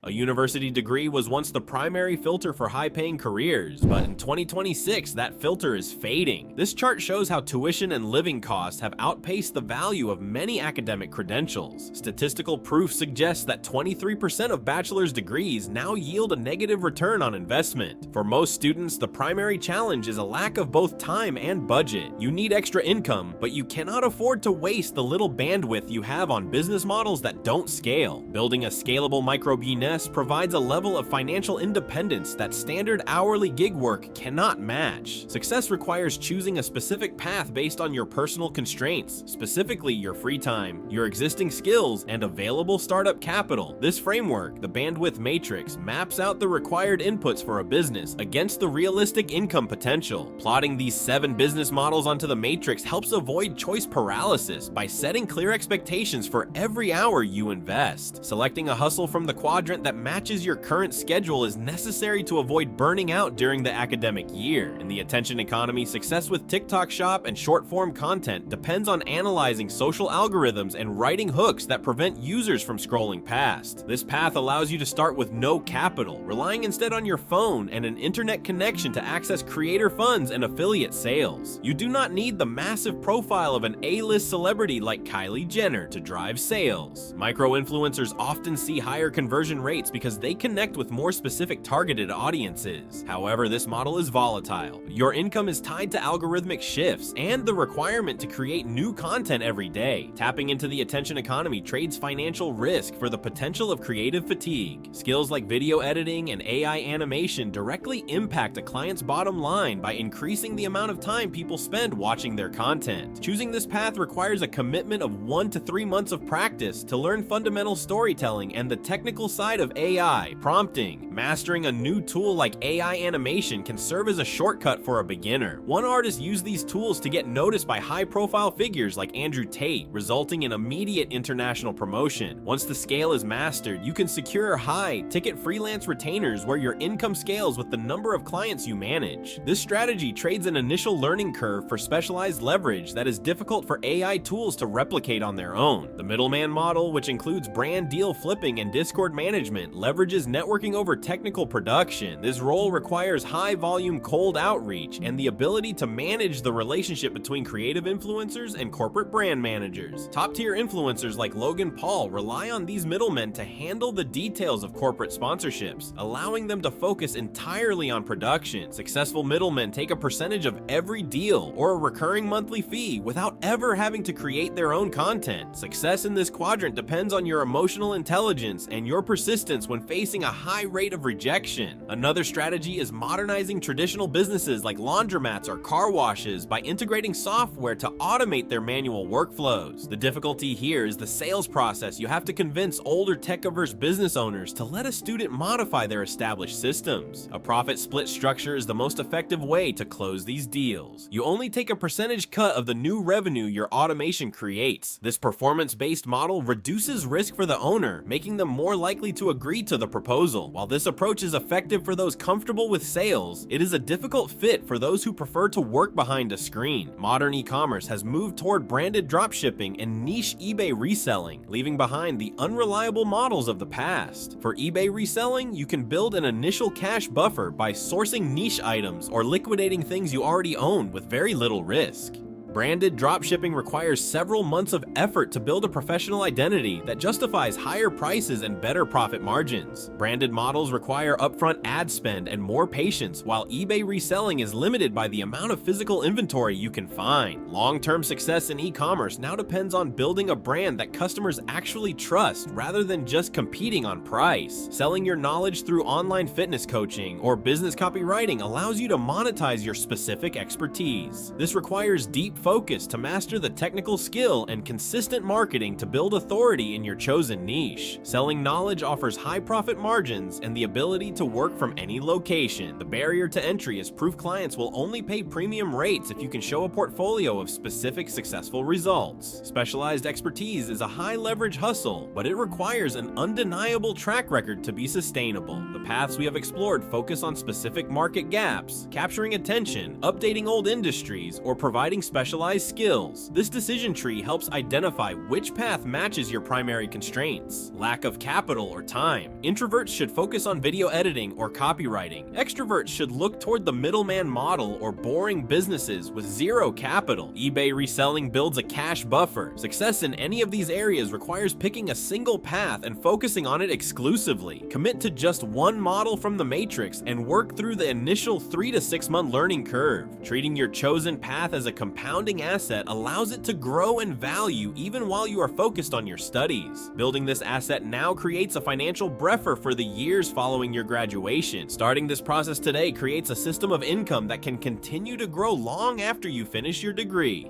A university degree was once the primary filter for high-paying careers, but in 2026, that filter is fading. This chart shows how tuition and living costs have outpaced the value of many academic credentials. Statistical proof suggests that 23% of bachelor's degrees now yield a negative return on investment. For most students, the primary challenge is a lack of both time and budget. You need extra income, but you cannot afford to waste the little bandwidth you have on business models that don't scale. Building a scalable microbee nest provides a level of financial independence that standard hourly gig work cannot match. Success requires choosing a specific path based on your personal constraints, specifically your free time, your existing skills, and available startup capital. This framework, the bandwidth matrix, maps out the required inputs for a business against the realistic income potential. Plotting these 7 business models onto the matrix helps avoid choice paralysis by setting clear expectations for every hour you invest. Selecting a hustle from the quadrant that matches your current schedule is necessary to avoid burning out during the academic year. In the attention economy, success with TikTok Shop and short-form content depends on analyzing social algorithms and writing hooks that prevent users from scrolling past. This path allows you to start with no capital, relying instead on your phone and an internet connection to access creator funds and affiliate sales. You do not need the massive profile of an A-list celebrity like Kylie Jenner to drive sales. Micro-influencers often see higher conversion rates because they connect with more specific targeted audiences. However, this model is volatile. Your income is tied to algorithmic shifts and the requirement to create new content every day. Tapping into the attention economy trades financial risk for the potential of creative fatigue. Skills like video editing and AI animation directly impact a client's bottom line by increasing the amount of time people spend watching their content. Choosing this path requires a commitment of 1 to 3 months of practice to learn fundamental storytelling and the technical side of AI, prompting. Mastering a new tool like AI animation can serve as a shortcut for a beginner. One artist used these tools to get noticed by high-profile figures like Andrew Tate, resulting in immediate international promotion. Once the scale is mastered, you can secure high-ticket freelance retainers where your income scales with the number of clients you manage. This strategy trades an initial learning curve for specialized leverage that is difficult for AI tools to replicate on their own. The Middleman model, which includes brand deal flipping and Discord management, leverages networking over technical production. This role requires high-volume cold outreach and the ability to manage the relationship between creative influencers and corporate brand managers. Top-tier influencers like Logan Paul rely on these middlemen to handle the details of corporate sponsorships, allowing them to focus entirely on production. Successful middlemen take a percentage of every deal or a recurring monthly fee without ever having to create their own content. Success in this quadrant depends on your emotional intelligence and your persistence when facing a high rate of rejection. Another strategy is modernizing traditional businesses like laundromats or car washes by integrating software to automate their manual workflows. The difficulty here is the sales process. You have to convince older tech-averse business owners to let a student modify their established systems. A profit split structure is the most effective way to close these deals. You only take a percentage cut of the new revenue your automation creates. This performance-based model reduces risk for the owner, making them more likely to agree to the proposal. While this approach is effective for those comfortable with sales, it is a difficult fit for those who prefer to work behind a screen. Modern e-commerce has moved toward branded dropshipping and niche eBay reselling, leaving behind the unreliable models of the past. For eBay reselling, you can build an initial cash buffer by sourcing niche items or liquidating things you already own with very little risk. Branded dropshipping requires several months of effort to build a professional identity that justifies higher prices and better profit margins. Branded models require upfront ad spend and more patience, while eBay reselling is limited by the amount of physical inventory you can find. Long-term success in e-commerce now depends on building a brand that customers actually trust rather than just competing on price. Selling your knowledge through online fitness coaching or business copywriting allows you to monetize your specific expertise. This requires deep focus to master the technical skill and consistent marketing to build authority in your chosen niche. Selling knowledge offers high profit margins and the ability to work from any location. The barrier to entry is proof clients will only pay premium rates if you can show a portfolio of specific successful results. Specialized expertise is a high leverage hustle, but it requires an undeniable track record to be sustainable. The paths we have explored focus on specific market gaps, capturing attention, updating old industries, or providing special specialized skills. This decision tree helps identify which path matches your primary constraints. Lack of capital or time. Introverts should focus on video editing or copywriting. Extroverts should look toward the middleman model or boring businesses with zero capital. eBay reselling builds a cash buffer. Success in any of these areas requires picking a single path and focusing on it exclusively. Commit to just one model from the matrix and work through the initial 3 to 6 month learning curve. Treating your chosen path as a compounding asset allows it to grow in value even while you are focused on your studies. Building this asset now creates a financial buffer for the years following your graduation. Starting this process today creates a system of income that can continue to grow long after you finish your degree.